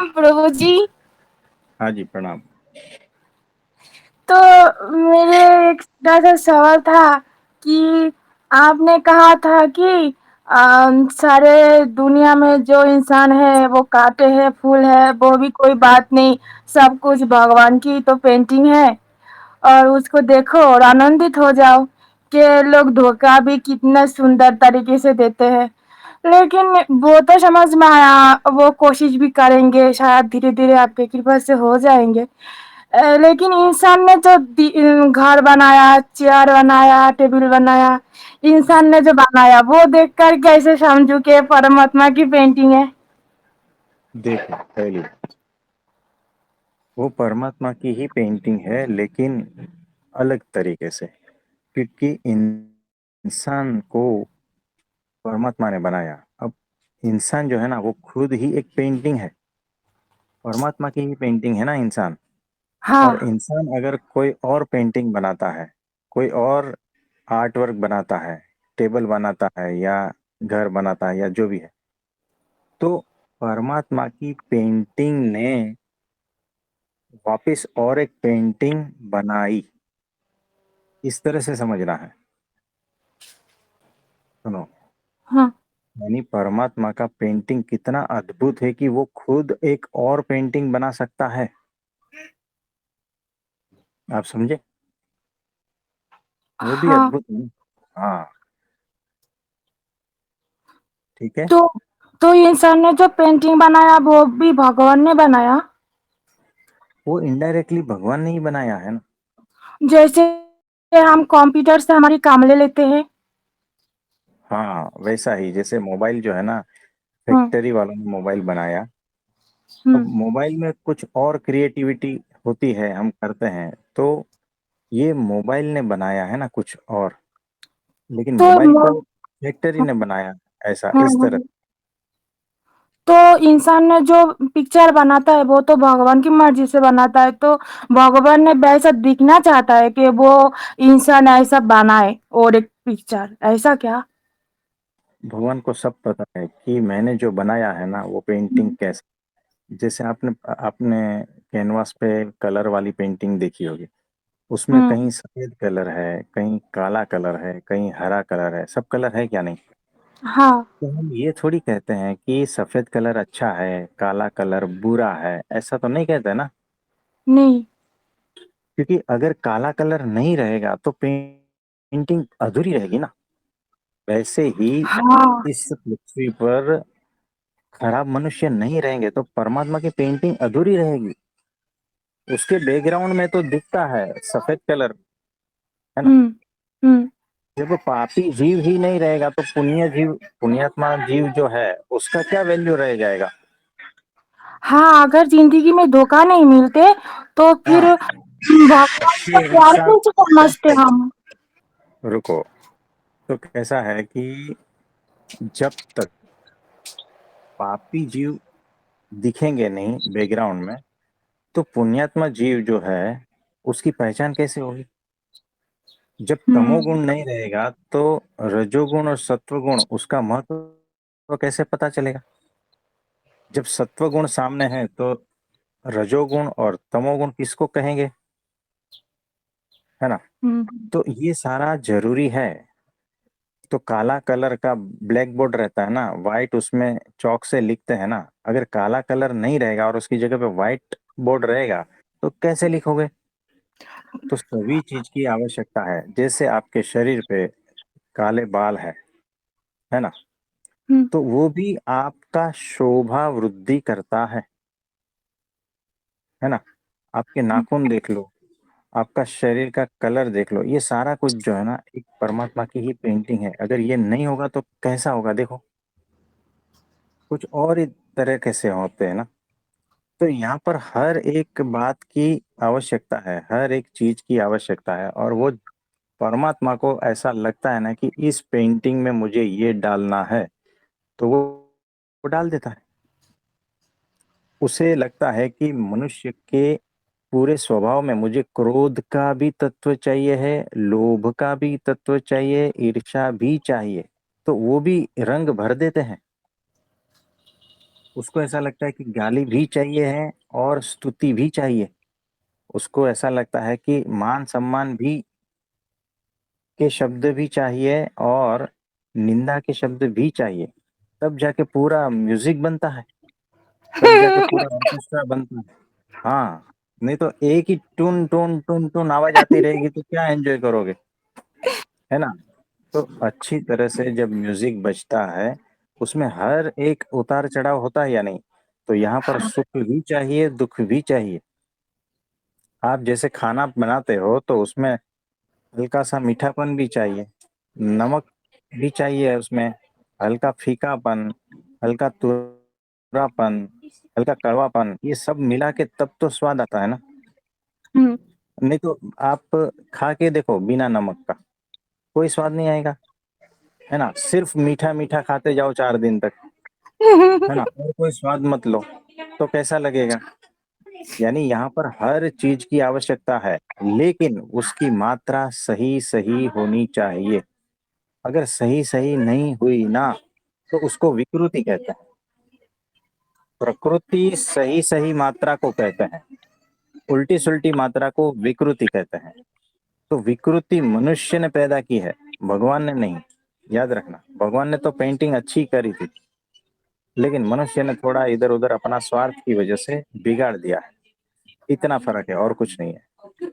प्रभु जी। हाँ जी, प्रणाम। तो मेरे एक छोटा सा सवाल था कि आपने कहा था कि सारे दुनिया में जो इंसान है वो कांटे हैं, फूल है, वो भी कोई बात नहीं, सब कुछ भगवान की तो पेंटिंग है और उसको देखो और आनंदित हो जाओ कि लोग धोखा भी कितना सुंदर तरीके से देते हैं। लेकिन वो तो समझ में आया, वो कोशिश भी करेंगे, शायद धीरे-धीरे आपकी कृपा से हो जाएँगे। लेकिन इंसान ने जो घर बनाया, चेयर बनाया, टेबल बनाया, इंसान ने जो बनाया वो देखकर कैसे समझूं कि परमात्मा की पेंटिंग है। देखो, पहली वो परमात्मा की ही पेंटिंग है, लेकिन अलग तरीके से, क्योंकि इंसान को परमात्मा ने बनाया। अब इंसान जो है ना, वो खुद ही एक पेंटिंग है, परमात्मा की ही पेंटिंग है ना इंसान। और हाँ। इंसान अगर कोई और पेंटिंग बनाता है, कोई और आर्ट वर्क बनाता है, टेबल बनाता है या घर बनाता है या जो भी है, तो परमात्मा की पेंटिंग ने वापस और एक पेंटिंग बनाई। इस तरह से समझना है। सुनो, हाँ। यानी परमात्मा का पेंटिंग कितना अद्भुत है कि वो खुद एक और पेंटिंग बना सकता है। आप समझे? वो भी हाँ। अद्भुत है। हाँ, ठीक है। तो तो इंसान ने जो पेंटिंग बनाया वो भी भगवान ने बनाया। वो इनडायरेक्टली भगवान ने ही बनाया है ना। जैसे हम कंप्यूटर से हमारी काम ले लेते हैं। हाँ, वैसा ही जैसे मोबाइल जो है ना, हम्म। फैक्ट्री वालों ने मोबाइल बनाया। अब हम्म। मोबाइल में कुछ और क्रिएटिविटी होती है, हम करते हैं, तो ये मोबाइल ने बनाया है ना कुछ और, लेकिन तो मोबाइल मो- को फैक्ट्री ने बनाया। ऐसा, इस तरह। हम्म। तो इंसान ने जो पिक्चर बनाता है वो तो भगवान की मर्जी से बनाता है, तो भगवान ने वैसा दिखना चाहता है कि वो इंसान ऐसा बनाए और एक पिक्चर ऐसा क्या। भगवान को सब पता है कि मैंने जो बनाया है ना वो पेंटिंग कैसा। जैसे आपने आपने कैनवास पे कलर वाली पेंटिंग देखी होगी, उसमें हम्म। कहीं सफेद कलर है, कहीं काला कलर है, कहीं हरा कलर है, सब कलर है क्या नहीं। हाँ। तो हम ये थोड़ी कहते हैं कि सफेद कलर अच्छा है, काला कलर बुरा है, ऐसा तो नहीं कहते ना। नहीं। क्योंकि अगर काला कलर नहीं रहेगा तो पेंटिंग अधूरी रहेगी ना। वैसे ही हाँ। इस पृथ्वी पर खराब मनुष्य नहीं रहेंगे तो परमात्मा की पेंटिंग अधूरी रहेगी। उसके बैकग्राउंड में तो दिखता है सफेद कलर, है ना। हम्म। हम्म। जब वो पापी जीव ही नहीं रहेगा तो पुण्य जीव, पुण्यात्मा जीव जो है, उसका क्या वैल्यू रह जाएगा। हाँ, अगर जिंदगी में धोखा नहीं मिलते तो फिर हाँ, भगवान को फिर प्यार इंसान कैसे समझते कैसे, हम। रुको, तो कैसा है कि जब तक पापी जीव दिखेंगे नहीं बैकग्राउंड में, तो पुण्यात्मा जीव जो है उसकी पहचान कैसे होगी। जब हम्म। तमोगुण नहीं रहेगा तो रजोगुण और सत्वगुण उसका महत्व कैसे पता चलेगा। जब सत्वगुण सामने है तो रजोगुण और तमोगुण किसको कहेंगे, है ना। हम्म। तो ये सारा जरूरी है। तो काला कलर का ब्लैक बोर्ड रहता है ना, व्हाइट उसमें चौक से लिखते हैं ना। अगर काला कलर नहीं रहेगा और उसकी जगह पे व्हाइट बोर्ड रहेगा तो कैसे लिखोगे। तो सभी चीज की आवश्यकता है। जैसे आपके शरीर पे काले बाल है ना, हम्म। तो वो भी आपका शोभा वृद्धि करता है ना। आपके नाखून देख लो, आपका शरीर का कलर देख लो, ये सारा कुछ जो है ना एक परमात्मा की ही पेंटिंग है। अगर ये नहीं होगा तो कैसा होगा, देखो कुछ और ही तरह कैसे होते हैं ना। तो यहाँ पर हर एक बात की आवश्यकता है, हर एक चीज की आवश्यकता है, और वो परमात्मा को ऐसा लगता है ना कि इस पेंटिंग में मुझे ये डालना है, तो वो डाल देता है। उसे लगता है कि मनुष्य के पूरे स्वभाव में मुझे क्रोध का भी तत्व चाहिए है, लोभ का भी तत्व चाहिए, ईर्ष्या भी चाहिए, तो वो भी रंग भर देते हैं। उसको ऐसा लगता है कि गाली भी चाहिए है और स्तुति भी चाहिए। उसको ऐसा लगता है कि मान सम्मान भी के शब्द भी चाहिए और निंदा के शब्द भी चाहिए, तब जाके पूरा म्यूजिक बनता है, तब जाके पूरा ऑर्केस्ट्रा बनता है। हाँ, नहीं तो एक ही टून टून टून टून आवाज आती रहेगी तो क्या एंजॉय करोगे, है ना। तो अच्छी तरह से जब म्यूजिक बजता है, उसमें हर एक उतार चढ़ाव होता है या नहीं, तो यहाँ पर सुख भी चाहिए, दुख भी चाहिए। आप जैसे खाना बनाते हो तो उसमें हल्का सा मीठापन भी चाहिए, नमक भी चाहिए उसमें, हल्का फीकापन, हल्का तुरापन, हल्का कड़वापन, ये सब मिला के तब तो स्वाद आता है ना। हम्म। नहीं तो आप खा के देखो बिना नमक का, कोई स्वाद नहीं आएगा, है ना। सिर्फ मीठा मीठा खाते जाओ 4 दिन तक, है ना, और कोई स्वाद मत लो, तो कैसा लगेगा। यानी यहाँ पर हर चीज की आवश्यकता है, लेकिन उसकी मात्रा सही सही होनी चाहिए। अगर सही सही नहीं हुई ना, तो उसको विकृति कहते हैं। प्रकृति सही सही मात्रा को कहते हैं, उल्टी सुल्टी मात्रा को विकृति कहते हैं। तो विकृति मनुष्य ने पैदा की है, भगवान ने नहीं। याद रखना, भगवान ने तो पेंटिंग अच्छी करी थी, लेकिन मनुष्य ने थोड़ा इधर उधर अपना स्वार्थ की वजह से बिगाड़ दिया है। इतना फर्क है और कुछ नहीं है,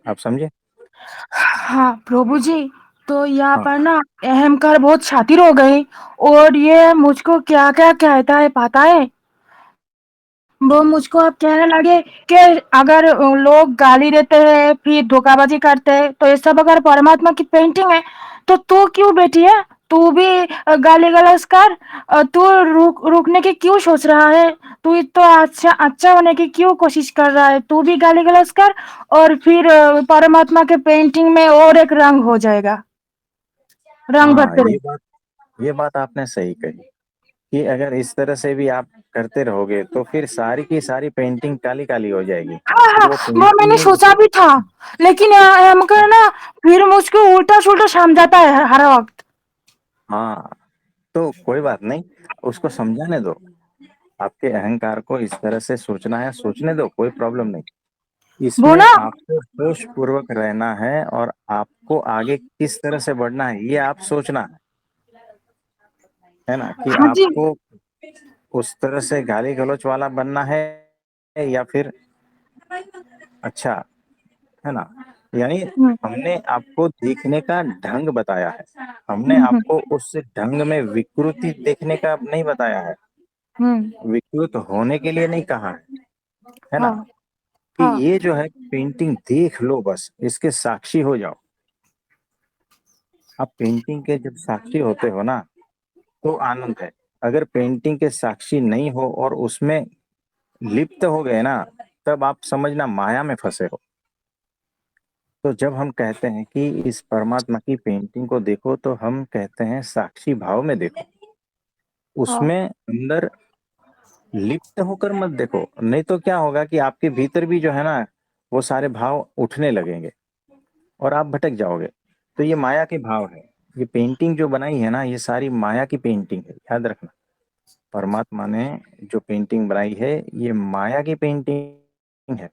आप समझे। हाँ प्रभु जी, तो यहाँ हाँ पर ना अहंकार बहुत शातिर हो गई, और ये मुझको क्या क्या कहता है पता है। वो मुझको अब कहने लगे कि अगर लोग गाली देते हैं फिर धोखाबाजी करते हैं तो ये सब अगर परमात्मा की पेंटिंग है, तो तू क्यों बैठी है, तू भी गाली गलौज कर, तू रुकने की क्यों सोच रहा है, तू तो अच्छा अच्छा होने की क्यों कोशिश कर रहा है, तू भी गाली गलौज कर, और फिर परमात्मा के पेंटिंग में और एक रंग हो जाएगा, रंग हाँ, भरते रहे। ये बात आपने सही कही कि अगर इस तरह से भी आप करते रहोगे तो फिर सारी की सारी पेंटिंग काली काली हो जाएगी। हाँ फिर हाँ, वो वो मैंने पेंटिंग ही सोचा भी था, लेकिन हमको ना फिर मुझको उल्टा सुल्टा समझाता है हर वक्त। हाँ, तो कोई बात नहीं, उसको समझाने दो। आपके अहंकार को इस तरह से सोचना है, सोचने दो, कोई प्रॉब्लम नहीं। वो इसमें ना, आपको होश पूर्वक रहना है और आपको आगे किस तरह से बढ़ना है ये आप सोचना है ना, कि हाँ जी। आपको उस तरह से गाली गलौच वाला बनना है या फिर अच्छा, है ना। यानी हम्म हमने आपको देखने का ढंग बताया है, हमने हम्म आपको उस ढंग में विकृति देखने का नहीं बताया है, हम्म, विकृत होने के लिए नहीं कहा है ना। हाँ कि हाँ ये जो है पेंटिंग देख लो, बस इसके साक्षी हो जाओ। आप पेंटिंग के जब साक्षी होते हो ना, तो आनंद है। अगर पेंटिंग के साक्षी नहीं हो और उसमें लिप्त हो गए ना, तब आप समझना माया में फंसे हो। तो जब हम कहते हैं कि इस परमात्मा की पेंटिंग को देखो, तो हम कहते हैं साक्षी भाव में देखो, हाँ उसमें अंदर लिप्त होकर मत देखो। नहीं तो क्या होगा कि आपके भीतर भी जो है ना, वो सारे भाव उठने लगेंगे और आप भटक जाओगे। तो ये माया के भाव है। ये पेंटिंग जो बनाई है ना, ये सारी माया की पेंटिंग है, याद रखना। परमात्मा ने जो पेंटिंग बनाई है, ये माया की पेंटिंग है,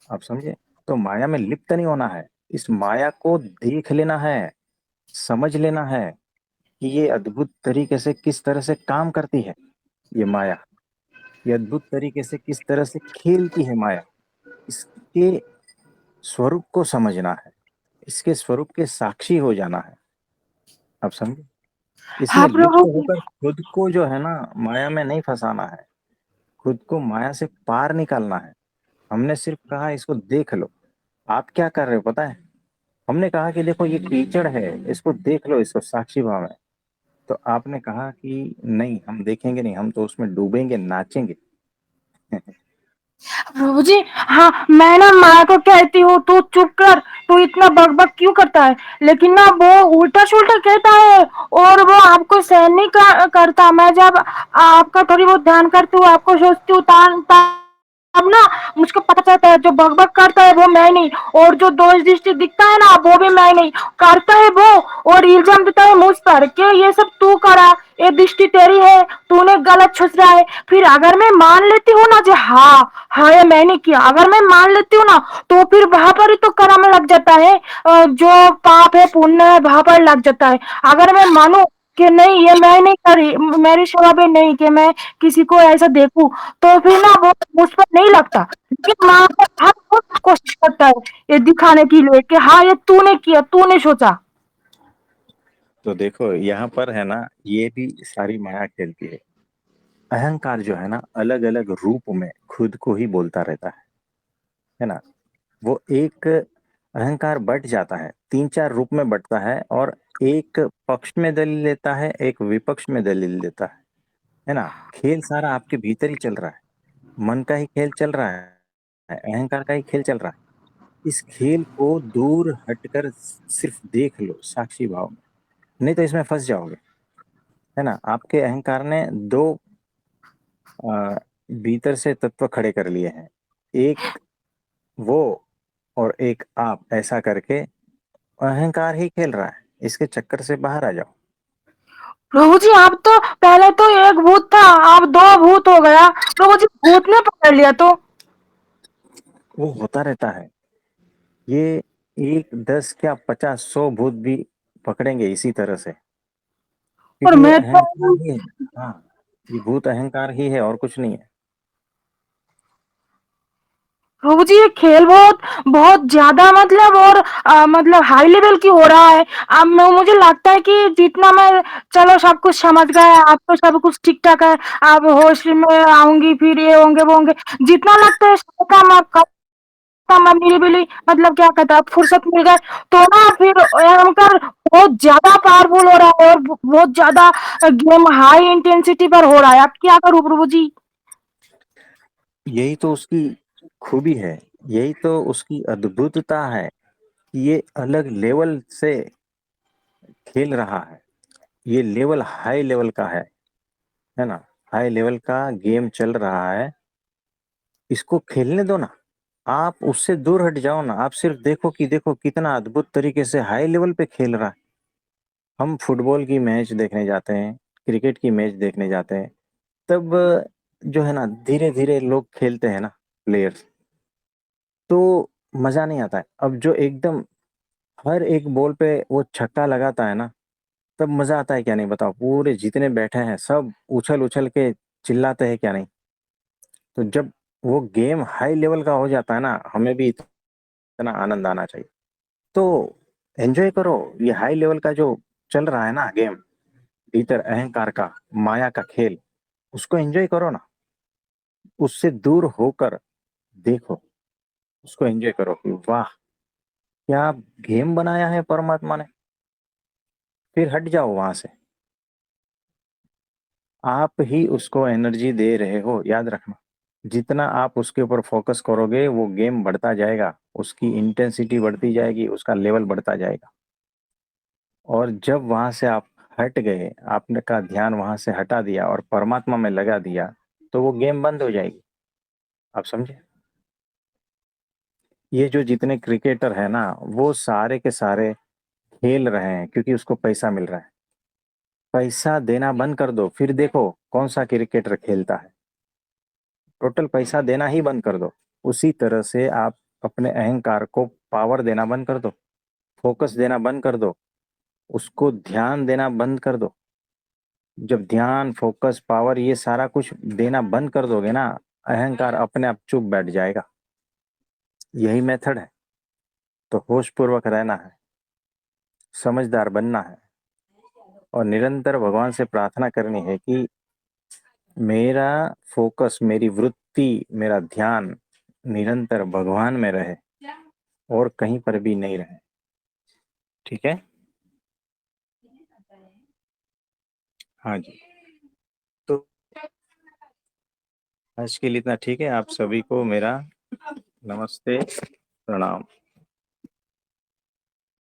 आप समझे। तो माया में लिप्त नहीं होना है, इस माया को देख लेना है, समझ लेना है कि ये अद्भुत तरीके से किस तरह से काम करती है ये माया, ये अद्भुत तरीके से किस तरह से खेलती है माया। इसके स्वरूप को समझना है, इसके स्वरूप के साक्षी हो जाना है, आप समझे। हाँ इसमें लिप्त प्रभु जी। होकर खुद को जो है ना, माया में नहीं फंसाना है, खुद को माया से पार निकालना है। हमने सिर्फ कहा इसको देख लो। आप क्या कर रहे हो पता है, हमने कहा कि देखो ये कीचड़ है, इसको देख लो, इसको साक्षी भाव है। तो आपने कहा कि नहीं, हम देखेंगे नहीं, हम तो उसमें डूबेंगे, नाचेंगे। प्रभु जी, हाँ मैं ना माँ को कहती हूँ तू चुप कर, तू इतना बकबक क्यों करता है, लेकिन ना वो उल्टा सुल्टा कहता है, और वो आपको सहन नहीं करता। मैं जब आपका थोड़ी बहुत ध्यान करती हूँ, आपको सोचती हूँ तान तान अब ना मुझको पता चलता है जो बक-बक करता है वो मैं नहीं, और जो दोष दृष्टि दिखता है ना वो भी मैं नहीं, करता है वो, और इल्ज़ाम देता है मुझ पर कि ये सब तू करा, ये दृष्टि तेरी है, तूने गलत सोच रहा है। फिर अगर मैं मान लेती हूँ ना जो हाँ, हाँ ये मैंने किया, अगर मैं मान लेती हूँ ना तो फिर वहाँ पर ही तो कर्म लग जाता है, जो पाप है पुण्य है वहाँ पर लग जाता है। अगर मैं मानूँ कि नहीं ये मैं नहीं करी, मेरी स्वभाव है नहीं कि मैं किसी को ऐसा देखूं, तो फिर ना वो मुझ पर नहीं लगता, लेकिन माँ पर हर वक्त कोशिश करता है ये दिखाने के लिए कि हाँ ये तूने किया, तूने सोचा। तो देखो यहाँ पर है ना, ये भी सारी माया खेलती है। अहंकार जो है ना, अलग अलग रूप में खुद को ही बोलता रहता है ना। वो एक अहंकार बट जाता है, तीन चार रूप में बटता है, और एक पक्ष में दलील लेता है, एक विपक्ष में दलील देता है ना। खेल सारा आपके भीतर ही चल रहा है, मन का ही खेल चल रहा है, अहंकार का ही खेल चल रहा है। इस खेल को दूर हटकर सिर्फ देख लो साक्षी भाव में, नहीं तो इसमें फंस जाओगे, है ना। आपके अहंकार ने दो अ, भीतर से तत्व खड़े कर लिए हैं, एक वो और एक आप, ऐसा करके अहंकार ही खेल रहा है। इसके चक्कर से बाहर आ जाओ। प्रभु जी आप तो पहले तो एक भूत था, आप दो भूत हो गया। प्रभु जी भूत ने पकड़ लिया तो? वो होता रहता है, ये एक दस क्या 50 100 भूत भी पकड़ेंगे इसी तरह से, और क्योंकि ये मैं अहंकार तो ही है। हाँ, ये भूत अहंकार ही है और कुछ नहीं है। प्रभु जी ये खेल बहुत बहुत ज्यादा मतलब, और मतलब हाई लेवल की हो रहा है। अब मुझे लगता है कि जितना मैं, चलो सब कुछ समझ गए, अब तो सब कुछ ठीक ठाक है, अब होश में आऊंगी, फिर ये होंगे वो होंगे, जितना लगता है सब काम अब मिली मतलब क्या कहता है, अब फुर्सत मिल गए तो ना फिर हमका बहुत ज्यादा पावरफुल हो रहा है, और बहुत ज्यादा गेम हाई इंटेंसिटी पर हो रहा है। अब क्या करूं प्रभु जी? यही तो उसकी खूबी है, यही तो उसकी अद्भुतता है कि ये अलग लेवल से खेल रहा है। ये लेवल हाई लेवल का है ना। हाई लेवल का गेम चल रहा है, इसको खेलने दो ना। आप उससे दूर हट जाओ ना, आप सिर्फ देखो कि देखो कितना अद्भुत तरीके से हाई लेवल पे खेल रहा है। हम फुटबॉल की मैच देखने जाते हैं, क्रिकेट की मैच देखने जाते हैं, तब जो है ना धीरे धीरे लोग खेलते हैं ना, प्लेयर्स, तो मजा नहीं आता है। अब जो एकदम हर एक बॉल पे वो छक्का लगाता है ना, तब मजा आता है क्या नहीं बताओ। पूरे जितने बैठे हैं सब उछल उछल के चिल्लाते हैं क्या नहीं। तो जब वो गेम हाई लेवल का हो जाता है ना, हमें भी इतना आनंद आना चाहिए। तो एंजॉय करो ये हाई लेवल का जो चल रहा है ना गेम, भीतर अहंकार का, माया का खेल, उसको एंजॉय करो ना। उससे दूर होकर देखो, उसको एंजॉय करो कि वाह, क्या गेम बनाया है परमात्मा ने। फिर हट जाओ वहां से, आप ही उसको एनर्जी दे रहे हो, याद रखना। जितना आप उसके ऊपर फोकस करोगे वो गेम बढ़ता जाएगा, उसकी इंटेंसिटी बढ़ती जाएगी, उसका लेवल बढ़ता जाएगा। और जब वहां से आप हट गए, आपने का ध्यान वहां से हटा दिया और परमात्मा में लगा दिया, तो वो गेम बंद हो जाएगी। आप समझे। ये जो जितने क्रिकेटर है ना, वो सारे के सारे खेल रहे हैं क्योंकि उसको पैसा मिल रहा है। पैसा देना बंद कर दो, फिर देखो कौन सा क्रिकेटर खेलता है। टोटल पैसा देना ही बंद कर दो। उसी तरह से आप अपने अहंकार को पावर देना बंद कर दो, फोकस देना बंद कर दो, उसको ध्यान देना बंद कर दो। जब ध्यान फोकस पावर ये सारा कुछ देना बंद कर दोगे ना, अहंकार अपने आप चुप बैठ जाएगा। यही मेथड है। तो होश पूर्वक रहना है, समझदार बनना है, और निरंतर भगवान से प्रार्थना करनी है कि मेरा फोकस, मेरी वृत्ति, मेरा ध्यान निरंतर भगवान में रहे और कहीं पर भी नहीं रहे। ठीक है। हाँ जी। तो आज के लिए इतना ठीक है। आप सभी को मेरा नमस्ते, प्रणाम।